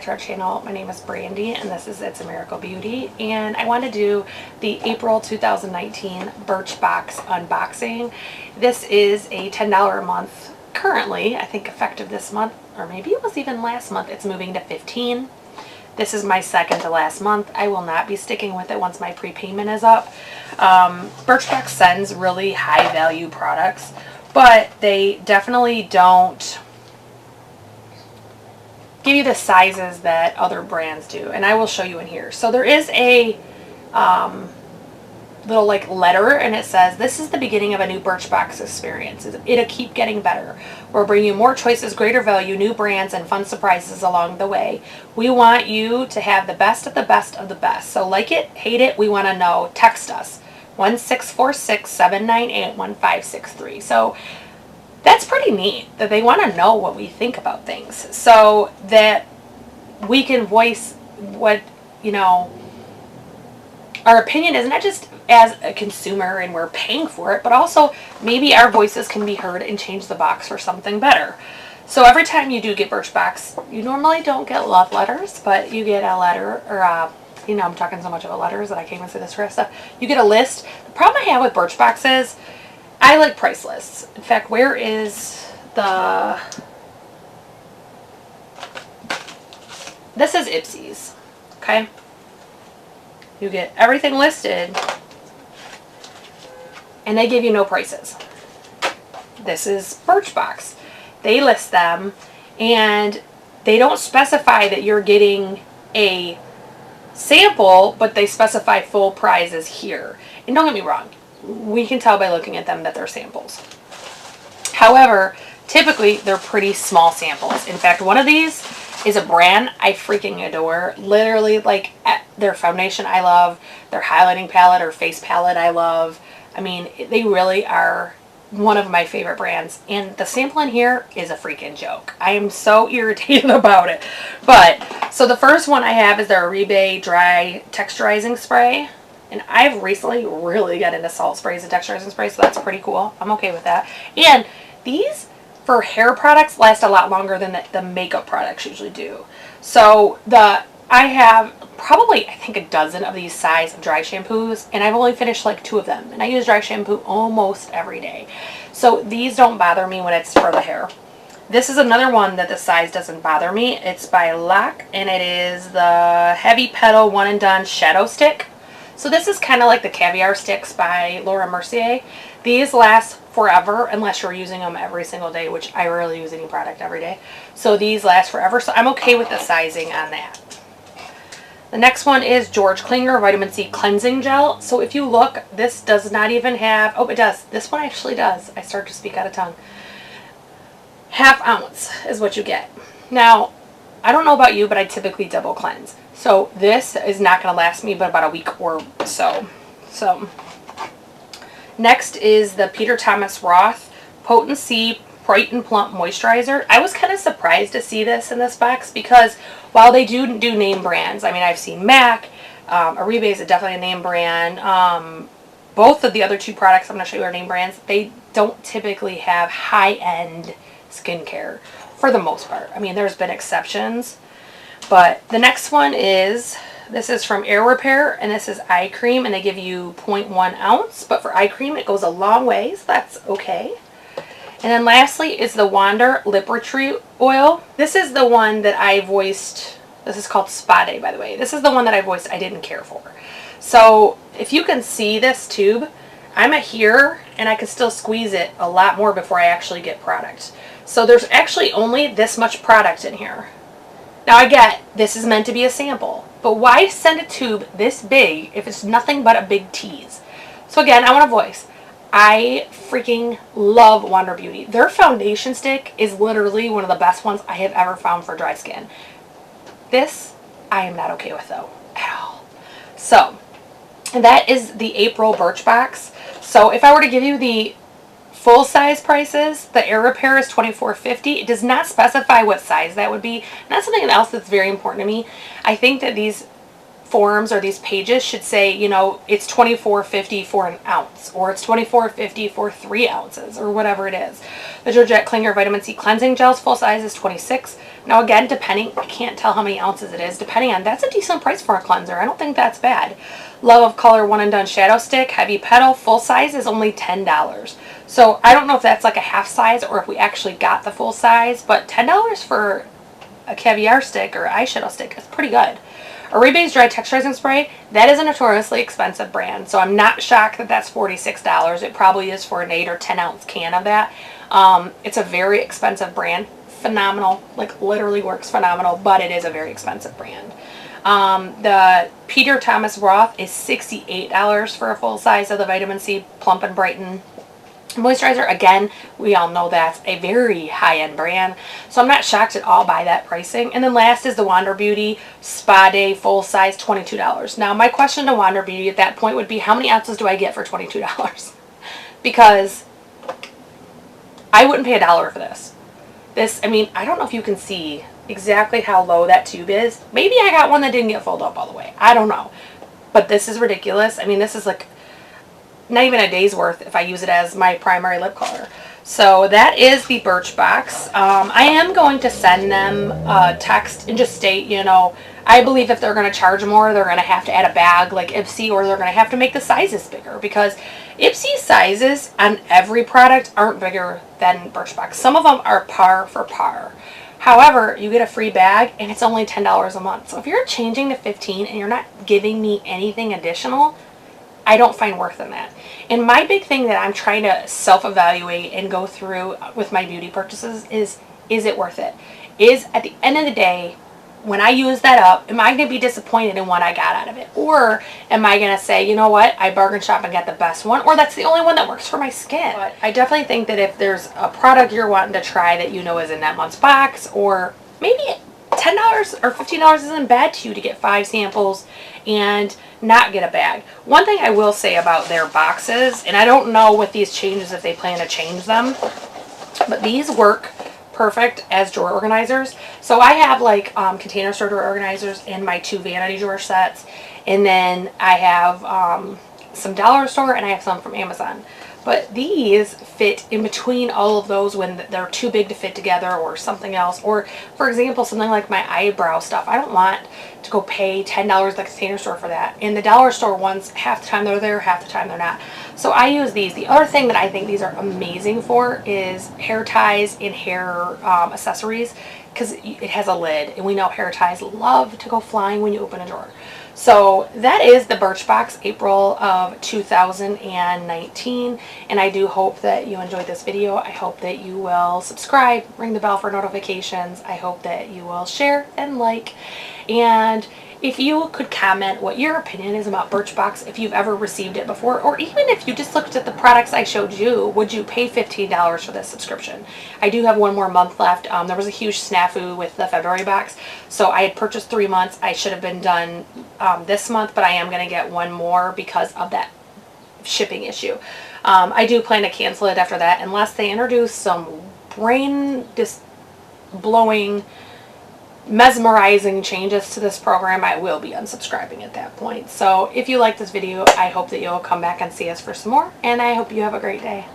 back to our channel. My name is Brandy and this is It's a Miracle Beauty, and I want to do the April 2019 Birchbox unboxing. This is a $10 a month currently, I think effective this month, or maybe it was even last month. It's moving to $15. This is my second to last month. I will not be sticking with it once my prepayment is up. Birchbox sends really high value products, but they definitely don't give you the sizes that other brands do, and I will show you in here. So there is a little like letter, and it says, "This is the beginning of a new Birchbox experience. It'll keep getting better. We'll bring you more choices, greater value, new brands, and fun surprises along the way. We want you to have the best of the best of the best. So like it, hate it, we want to know. Text us 1-646-798-1563. So that's pretty neat that they want to know what we think about things, so that we can voice what, you know, our opinion is, not just as a consumer and we're paying for it, but also maybe our voices can be heard and change the box for something better. So every time you do get Birchbox, you normally don't get love letters, but you get a letter, or you know, I'm talking so much about letters that I can't even say this rest stuff. You get a list. The problem I have with Birchbox is I like price lists. In fact, where is the... This is Ipsy's, okay? You get everything listed, and they give you no prices. This is Birchbox. They list them, and they don't specify that you're getting a sample, but they specify full prices here. And don't get me wrong, we can tell by looking at them that they're samples. However, typically they're pretty small samples. In fact, one of these is a brand I freaking adore. Literally, like, their foundation I love, their highlighting palette or face palette I love. I mean, they really are one of my favorite brands, and the sample in here is a freaking joke. I am so irritated about it. But so the first one I have is their Reupload dry texturizing spray. And I've recently really got into salt sprays and texturizing sprays, so that's pretty cool. I'm okay with that. And these, for hair products, last a lot longer than the makeup products usually do. So I have probably, I think, a dozen of these size of dry shampoos, and I've only finished like 2 of them. And I use dry shampoo almost every day. So these don't bother me when it's for the hair. This is another one that the size doesn't bother me. It's by Lock, and it is the Heavy Petal One and Done Shadow Stick. So this is kind of like the Caviar Sticks by Laura Mercier. These last forever unless you're using them every single day, which I rarely use any product every day. So these last forever, so I'm okay with the sizing on that. The next one is George Klinger Vitamin C Cleansing Gel. So if you look, this does not even have, oh, it does. This one actually does. I start to speak out of tongue. ½ ounce is what you get. Now, I don't know about you, but I typically double cleanse. So this is not going to last me but about a week or so. Next is the Peter Thomas Roth Potency Bright and Plump Moisturizer. I was kind of surprised to see this in this box because while they do name brands, I mean, I've seen MAC, Aribe is definitely a name brand. Both of the other 2 products I'm going to show you are name brands. They don't typically have high-end skincare for the most part. I mean, there's been exceptions. But the next one is, this is from Air Repair, and this is eye cream, and they give you 0.1 ounce. But for eye cream, it goes a long way, so that's okay. And then lastly is the Wander Lip Retreat Oil. This is the one that I voiced, this is called Spa Day, by the way. This is the one that I voiced I didn't care for. So if you can see this tube, I'm here, and I can still squeeze it a lot more before I actually get product. So there's actually only this much product in here. Now I get this is meant to be a sample, but why send a tube this big if it's nothing but a big tease? So again, I want to voice, I freaking love Wander Beauty. Their foundation stick is literally one of the best ones I have ever found for dry skin. This, I am not okay with though, at all. So, that is the April Birchbox. So if I were to give you the full size prices, the Air Repair is $24.50. It does not specify what size that would be. And that's something else that's very important to me. I think that these forums or these pages should say, you know, it's $24.50 for an ounce, or it's $24.50 for 3 ounces, or whatever it is. The Georgette Klinger Vitamin C Cleansing Gels full size is $26. Now again, depending, I can't tell how many ounces it is, depending on, that's a decent price for a cleanser. I don't think that's bad. Love of Color One and Done Shadow Stick Heavy Petal full size is only $10. So I don't know if that's like a half size or if we actually got the full size, but $10 for a caviar stick or eyeshadow stick is pretty good. Oribe's Dry Texturizing Spray, that is a notoriously expensive brand, so I'm not shocked that that's $46. It probably is for an 8 or 10 ounce can of that. It's a very expensive brand. Phenomenal, like literally works phenomenal, but it is a very expensive brand. The Peter Thomas Roth is $68 for a full size of the Vitamin C Plump and Brighten moisturizer. Again, we all know that's a very high-end brand, so I'm not shocked at all by that pricing. And then last is the Wander Beauty Spa Day full size, $22. Now my question to Wander Beauty at that point would be, how many ounces do I get for $22? Because I wouldn't pay $1 for this. I mean, I don't know if you can see exactly how low that tube is. Maybe I got one that didn't get filled up all the way. I don't know. But this is ridiculous. I mean, this is like not even a day's worth if I use it as my primary lip color. So that is the Birchbox. I am going to send them a text and just state, you know, I believe if they're going to charge more, they're going to have to add a bag like Ipsy, or they're going to have to make the sizes bigger, because Ipsy's sizes on every product aren't bigger than Birchbox. Some of them are par for par. However, you get a free bag and it's only $10 a month. So if you're changing to 15 and you're not giving me anything additional, I don't find worth in that. And my big thing that I'm trying to self-evaluate and go through with my beauty purchases is it worth it? Is, at the end of the day, when I use that up, am I going to be disappointed in what I got out of it? Or am I going to say, you know what, I bargain shop and got the best one, or that's the only one that works for my skin? But I definitely think that if there's a product you're wanting to try that you know is in that month's box, or maybe $10 or $15 isn't bad to you to get 5 samples and not get a bag. One thing I will say about their boxes, and I don't know with these changes if they plan to change them, but these work perfect as drawer organizers. So I have like container store drawer organizers in my 2 vanity drawer sets, and then I have some dollar store and I have some from Amazon. But these fit in between all of those when they're too big to fit together or something else. Or, for example, something like my eyebrow stuff. I don't want to go pay $10 at the container store for that. And the dollar store ones, half the time they're there, half the time they're not. So I use these. The other thing that I think these are amazing for is hair ties and hair accessories, because it has a lid. And we know hair ties love to go flying when you open a drawer. So that is the Birchbox April of 2019, and I do hope that you enjoyed this video. I hope that you will subscribe, ring the bell for notifications. I hope that you will share and like, and if you could comment what your opinion is about Birchbox, if you've ever received it before, or even if you just looked at the products I showed you, would you pay $15 for this subscription? I do have 1 more month left. There was a huge snafu with the February box, so I had purchased 3 months. I should have been done this month, but I am going to get 1 more because of that shipping issue. I do plan to cancel it after that unless they introduce some brain just blowing, mesmerizing changes to this program. I will be unsubscribing at that point. So if you like this video, I hope that you'll come back and see us for some more, and I hope you have a great day.